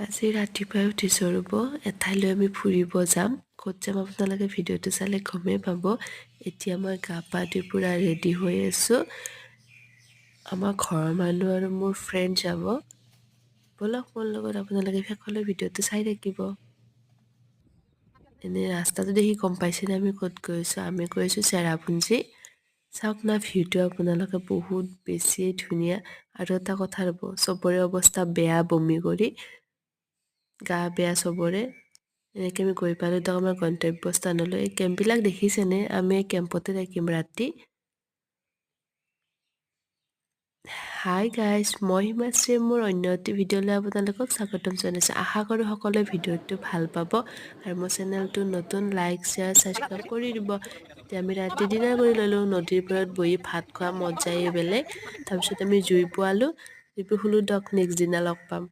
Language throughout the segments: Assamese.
আজি ৰাতিপুৱাই উঠিছোঁ ৰ'ব এঠাইলৈ আমি ফুৰিব যাম ক'ত যাম আপোনালোকে ভিডিঅ'টো চালে গমেই পাব এতিয়া মই গা পা ধুই পুৰা ৰেডি হৈ আছোঁ আমাৰ ঘৰৰ মানুহ আৰু মোৰ ফ্ৰেণ্ড যাব বলক মোৰ লগত আপোনালোকে শেষলৈ ভিডিঅ'টো চাই থাকিব এনে ৰাস্তাটো দেখি গম পাইছেনে আমি ক'ত গৈছোঁ আমি গৈছোঁ চেৰাপুঞ্জী চাওক না ভিউটো আপোনালোকে বহুত বেছি ধুনীয়া আৰু এটা কথা ৰ'ব চবৰে অৱস্থা বেয়া বমি কৰি গা বেয়া চবৰে এনেকৈ আমি গৈ পালোঁ তো আমাৰ গন্তব্যস্থানলৈ এই কেম্পবিলাক দেখিছেনে আমি এই কেম্পতে থাকিম ৰাতি হাই গাইজ মই হিমাশ্ৰী মোৰ অন্য এটি ভিডিঅ'লৈ আপোনালোকক স্বাগতম জনাইছোঁ আশা কৰোঁ সকলোৱে ভিডিঅ'টো ভাল পাব আৰু মোৰ চেনেলটো নতুন লাইক শ্বেয়াৰ ছাবস্ক্ৰাইব কৰি দিব এতিয়া আমি ৰাতি ডিনাৰ কৰি ল'লোঁ নদীৰ পাৰত বহি ভাত খোৱা মজাই বেলেগ তাৰপিছত আমি জুই পোৱালোঁ জুইটো শুলোঁ দিয়ক নেক্সট দিনা লগ পাম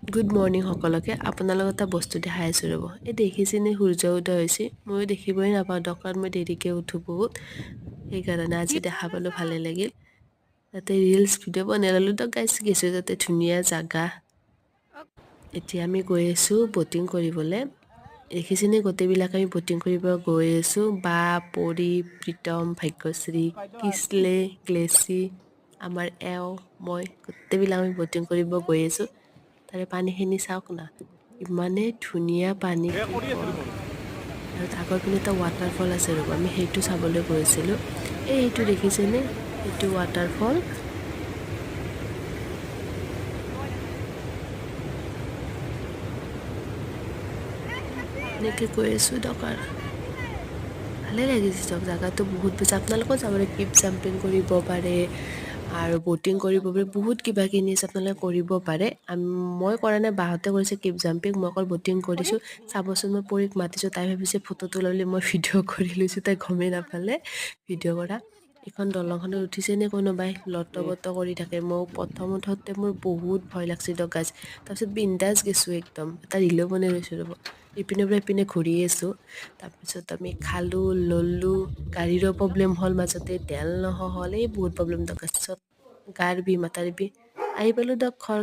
গুড মৰ্ণিং সকলোকে আপোনালোক এটা বস্তু দেখাই আছোঁ ৰ'ব এই দেখিছেনে সূৰ্য উদয় হৈছে ময়ো দেখিবই নাপাওঁ দোকান মই দেৰিকৈ উঠোঁ বহুত সেইকাৰণে আজি দেখা পালোঁ ভালে লাগিল তাতে ৰিলছ ভিডিঅ' বনাই ল'লোঁ তো গাইছ গৈছোঁ তাতে ধুনীয়া জাগা এতিয়া আমি গৈ আছোঁ ব'টিং কৰিবলৈ দেখিছেনে গোটেইবিলাক আমি ব'টিং কৰিব গৈ আছোঁ বা পৰি প্ৰীতম ভাগ্যশ্ৰী কিছলে গ্লেচি আমাৰ এওঁ মই গোটেইবিলাক আমি ব'টিং কৰিব গৈ আছোঁ তাৰে পানীখিনি চাওক না ইমানেই ধুনীয়া পানী আৰু আগৰ পিনে এটা ৱাটাৰফল আছে ৰ'ব আমি সেইটো চাবলৈ গৈছিলোঁ এইটো দেখিছেনে এইটো ৱাটাৰফল এনেকৈ গৈ আছোঁ দিয়ক আৰু ভালে লাগিছে দিয়ক জেগাটো বহুত বেছি আপোনালোকেও যাব পাৰে কিপ জাম্পিং কৰিব পাৰে আৰু ব'টিং কৰিব পাৰে বহুত কিবা কিনি আছে আপোনালোকে কৰিব পাৰে মই কৰা নাই বাহঁতে কৰিছে কিপ জাম্পিং মই অকল ব'টিং কৰিছোঁ চাবচোন মই পৰীক মাতিছোঁ তাই ভাবিছে ফটোটো ল'লে মই ভিডিঅ' কৰি লৈছোঁ তাই গমেই নাপালে ভিডিঅ' কৰা এইখন দলংখনত উঠিছেনে কোনোবাই লটবট কৰি থাকে মই প্ৰথম উঠোতে মোৰ বহুত ভয় লাগছে দিয়ক গাইজ তাৰপিছত বিন্দাছ গৈছোঁ একদম এটা ৰিলো বনাই লৈছোঁ ৰ'ব ইপিনৰ পৰা ইপিনে ঘূৰি আছোঁ তাৰপিছত আমি খালোঁ ল'লোঁ গাড়ীৰো প্ৰব্লেম হ'ল মাজতে তেল নহ'ল এই বহুত প্ৰব্লেম দিয়ক তাৰপিছত গাৰ বিষ মাথাৰ বিষ আহি পালোঁ দিয়ক ঘৰ